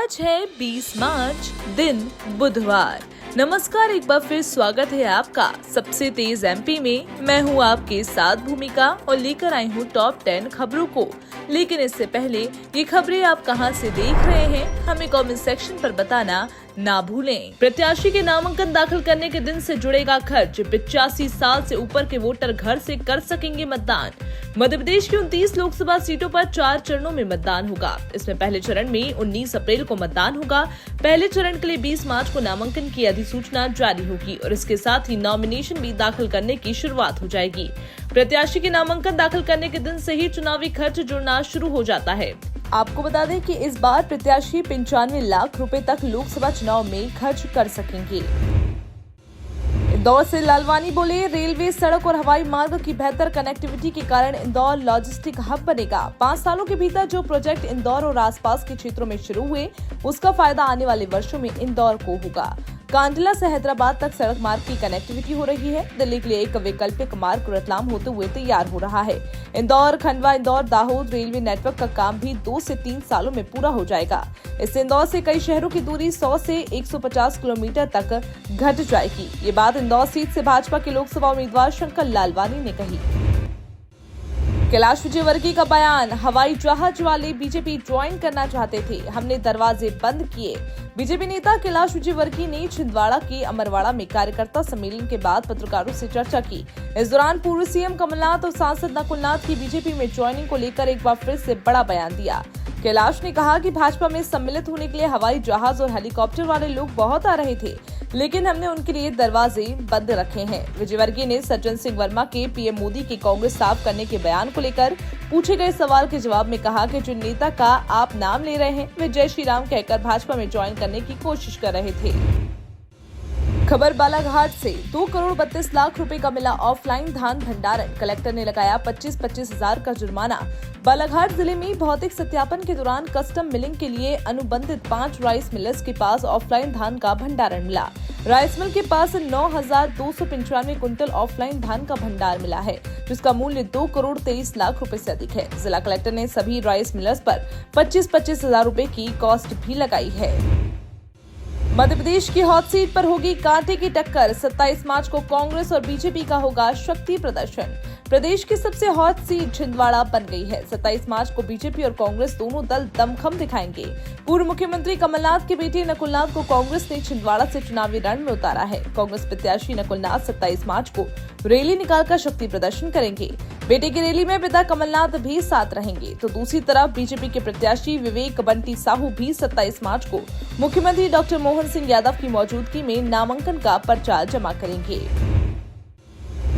आज है 20 मार्च, दिन बुधवार। नमस्कार, एक बार फिर स्वागत है आपका सबसे तेज एमपी में। मैं हूँ आपके साथ भूमिका और लेकर आई हूँ टॉप 10 खबरों को। लेकिन इससे पहले ये खबरें आप कहां से देख रहे हैं, हमें कमेंट सेक्शन पर बताना ना भूलें। प्रत्याशी के नामांकन दाखिल करने के दिन से जुड़ेगा खर्च। 85 साल से ऊपर के वोटर घर से कर सकेंगे मतदान। मध्य प्रदेश की 29 लोकसभा सीटों पर 4 चरणों में मतदान होगा। इसमें पहले चरण में 19 अप्रैल को मतदान होगा। पहले चरण के लिए 20 मार्च को नामांकन की अधिसूचना जारी होगी और इसके साथ ही नॉमिनेशन भी दाखिल करने की शुरुआत हो जाएगी। प्रत्याशी के नामांकन दाखिल करने के दिन से ही चुनावी खर्च जुड़ना शुरू हो जाता है। आपको बता दें कि इस बार प्रत्याशी 95 लाख रुपए तक लोकसभा चुनाव में खर्च कर सकेंगे। इंदौर से लालवानी बोले, रेलवे, सड़क और हवाई मार्ग की बेहतर कनेक्टिविटी के कारण इंदौर लॉजिस्टिक हब बनेगा। 5 सालों के भीतर जो प्रोजेक्ट इंदौर और आसपास के क्षेत्रों में शुरू हुए, उसका फायदा आने वाले वर्षों में इंदौर को होगा। कांडला से हैदराबाद तक सड़क मार्ग की कनेक्टिविटी हो रही है। दिल्ली के लिए एक वैकल्पिक मार्ग रतलाम होते हुए तैयार हो रहा है। इंदौर, खंडवा, इंदौर, दाहोद रेलवे नेटवर्क का काम भी 2 से 3 सालों में पूरा हो जाएगा। इससे इंदौर से कई शहरों की दूरी 100 से 150 किलोमीटर तक घट जाएगी। ये बात इंदौर सीट से भाजपा के लोकसभा उम्मीदवार शंकर लालवानी ने कही। कैलाश विजयवर्गीय का बयान, हवाई जहाज वाले बीजेपी ज्वाइन करना चाहते थे, हमने दरवाजे बंद किए। बीजेपी नेता कैलाश विजयवर्गीय ने छिंदवाड़ा के अमरवाड़ा में कार्यकर्ता सम्मेलन के बाद पत्रकारों से चर्चा की। इस दौरान पूर्व सीएम कमलनाथ और सांसद नकुलनाथ की बीजेपी में ज्वाइनिंग को लेकर एक बार फिर से बड़ा बयान दिया। कैलाश ने कहा कि भाजपा में सम्मिलित होने के लिए हवाई जहाज और हेलीकॉप्टर वाले लोग बहुत आ रहे थे, लेकिन हमने उनके लिए दरवाजे बंद रखे हैं। विजयवर्गीय ने सज्जन सिंह वर्मा के पीएम मोदी की कांग्रेस साफ करने के बयान को लेकर पूछे गए सवाल के जवाब में कहा कि जिन नेता का आप नाम ले रहे हैं, वे जय श्री राम कहकर भाजपा में ज्वाइन करने की कोशिश कर रहे थे। खबर बालाघाट से, 2 करोड़ 32 लाख रुपए का मिला ऑफलाइन धान भंडारण। कलेक्टर ने लगाया 25-25 हजार का जुर्माना। बालाघाट जिले में भौतिक सत्यापन के दौरान कस्टम मिलिंग के लिए अनुबंधित 5 राइस मिलर्स के पास ऑफलाइन धान का भंडारण मिला। राइस मिल के पास 9,295 कुंटल ऑफलाइन धान का भंडार मिला है, जिसका मूल्य 2 करोड़ 23 लाख रुपए से अधिक है। जिला कलेक्टर ने सभी राइस मिलर्स पर 25-25 हजार रुपए की कॉस्ट भी लगाई है। मध्य प्रदेश की हॉट सीट पर होगी कांटे की टक्कर। 27 मार्च को कांग्रेस और बीजेपी का होगा शक्ति प्रदर्शन। प्रदेश की सबसे हॉट सीट छिंदवाड़ा बन गई है। 27 मार्च को बीजेपी और कांग्रेस दोनों दल दमखम दिखाएंगे। पूर्व मुख्यमंत्री कमलनाथ के बेटे नकुलनाथ को कांग्रेस ने छिंदवाड़ा से चुनावी रण में उतारा है। कांग्रेस प्रत्याशी नकुलनाथ 27 मार्च को रैली निकालकर शक्ति प्रदर्शन करेंगे। बेटे की रैली में पिता कमलनाथ भी साथ रहेंगे, तो दूसरी तरफ बीजेपी के प्रत्याशी विवेक बंटी साहू भी 27 मार्च को मुख्यमंत्री डॉक्टर मोहन सिंह यादव की मौजूदगी में नामांकन का पर्चा जमा करेंगे।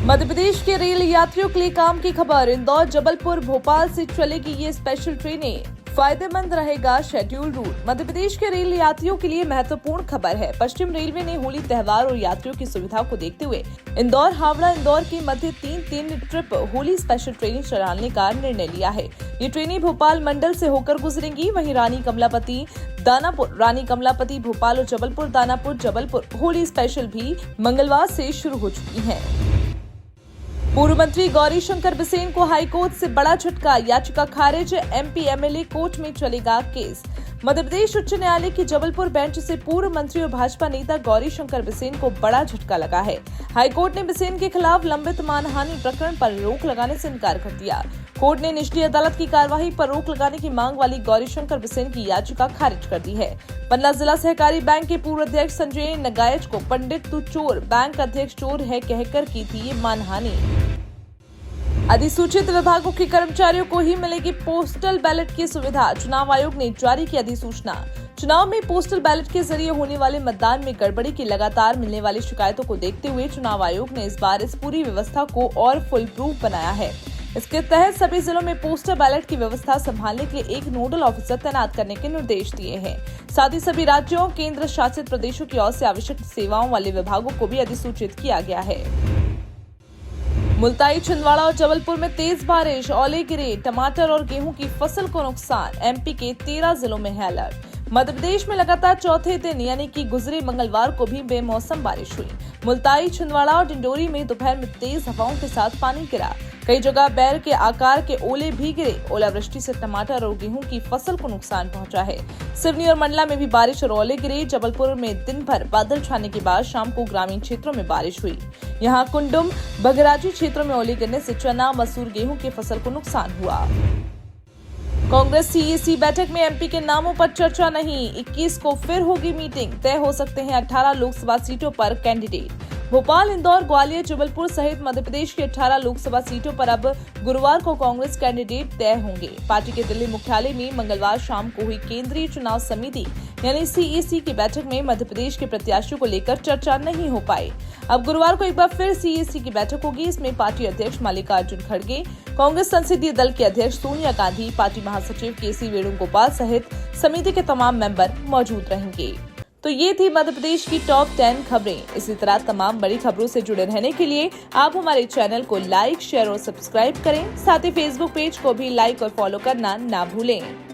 मध्य प्रदेश के रेल यात्रियों के लिए काम की खबर, इंदौर, जबलपुर, भोपाल से चलेगी ये स्पेशल ट्रेनें। फायदेमंद रहेगा शेड्यूल रूट। मध्य प्रदेश के रेल यात्रियों के लिए महत्वपूर्ण खबर है। पश्चिम रेलवे ने होली त्योहार और यात्रियों की सुविधा को देखते हुए इंदौर, हावड़ा, इंदौर के मध्य 3 ट्रिप होली स्पेशल ट्रेनें चलाने का निर्णय लिया है। ये ट्रेनें भोपाल मंडल से होकर गुजरेंगी। वहीं रानी कमलापति, दानापुर, रानी कमलापति, भोपाल और जबलपुर, दानापुर, जबलपुर होली स्पेशल भी मंगलवार से शुरू हो चुकी है। पूर्व मंत्री गौरीशंकर बिसेन को हाईकोर्ट से बड़ा झटका, याचिका खारिज। एमपी एमएलए कोर्ट में चलेगा केस। मध्य प्रदेश उच्च न्यायालय की जबलपुर बेंच से पूर्व मंत्री और भाजपा नेता गौरीशंकर बिसेन को बड़ा झटका लगा है। हाईकोर्ट ने बिसेन के खिलाफ लंबित मानहानि प्रकरण पर रोक लगाने से इनकार कर दिया। कोर्ट ने निचली अदालत की कार्यवाही पर रोक लगाने की मांग वाली गौरीशंकर बिसेन की याचिका खारिज कर दी है। पन्ना जिला सहकारी बैंक के पूर्व अध्यक्ष संजय नगायच को पंडित तू चोर, बैंक अध्यक्ष चोर है कहकर की थी ये मानहानि। अधिसूचित विभागों के कर्मचारियों को ही मिलेगी पोस्टल बैलेट की सुविधा। चुनाव आयोग ने जारी की अधिसूचना। चुनाव में पोस्टल बैलेट के जरिए होने वाले मतदान में गड़बड़ी की लगातार मिलने वाली शिकायतों को देखते हुए चुनाव आयोग ने इस बार इस पूरी व्यवस्था को और फुल प्रूफ बनाया है। इसके तहत सभी जिलों में पोस्टल बैलेट की व्यवस्था संभालने के लिए एक नोडल ऑफिसर तैनात करने के निर्देश दिए हैं। साथ ही सभी राज्यों, केंद्र शासित प्रदेशों की ओर से आवश्यक सेवाओं वाले विभागों को भी अधिसूचित किया गया है। मुल्ताई, छिंदवाड़ा और जबलपुर में तेज बारिश, ओले गिरे, टमाटर और गेहूं की फसल को नुकसान। एमपी के 13 जिलों में है अलर्ट। मध्य प्रदेश में लगातार चौथे दिन यानी कि गुजरे मंगलवार को भी बेमौसम बारिश हुई। मुल्ताई, छिंदवाड़ा और डिंडोरी में दोपहर में तेज हवाओं के साथ पानी गिरा। कई जगह बैर के आकार के ओले भी गिरे। ओलावृष्टि से टमाटर और गेहूं की फसल को नुकसान पहुंचा है। सिवनी और मंडला में भी बारिश और ओले गिरे। जबलपुर में दिन भर बादल छाने के बाद शाम को ग्रामीण क्षेत्रों में बारिश हुई। यहाँ कुंडुम बगराजी क्षेत्रों में ओले गिरने से चना, मसूर, गेहूं की फसल को नुकसान हुआ। कांग्रेस सीईसी बैठक में एमपी के नामों पर चर्चा नहीं। 21 को फिर होगी मीटिंग। तय हो सकते हैं 18 लोकसभा सीटों पर कैंडिडेट। भोपाल, इंदौर, ग्वालियर, जबलपुर सहित मध्य प्रदेश की 18 लोकसभा सीटों पर अब गुरुवार को कांग्रेस कैंडिडेट तय होंगे। पार्टी के दिल्ली मुख्यालय में मंगलवार शाम को हुई केंद्रीय चुनाव समिति यानी सीईसी की बैठक में मध्य प्रदेश के प्रत्याशियों को लेकर चर्चा नहीं हो पाई। अब गुरुवार को एक बार फिर सीईसी की बैठक होगी। इसमें पार्टी अध्यक्ष मल्लिकार्जुन खड़गे, कांग्रेस संसदीय दल के अध्यक्ष सोनिया गांधी, पार्टी महासचिव केसी वेणुगोपाल सहित समिति के तमाम मेंबर मौजूद रहेंगे। तो ये थी मध्य प्रदेश की टॉप 10 खबरें। इसी तरह तमाम बड़ी खबरों से जुड़े रहने के लिए आप हमारे चैनल को लाइक, शेयर और सब्सक्राइब करें। साथ ही फेसबुक पेज को भी लाइक और फॉलो करना ना भूलें।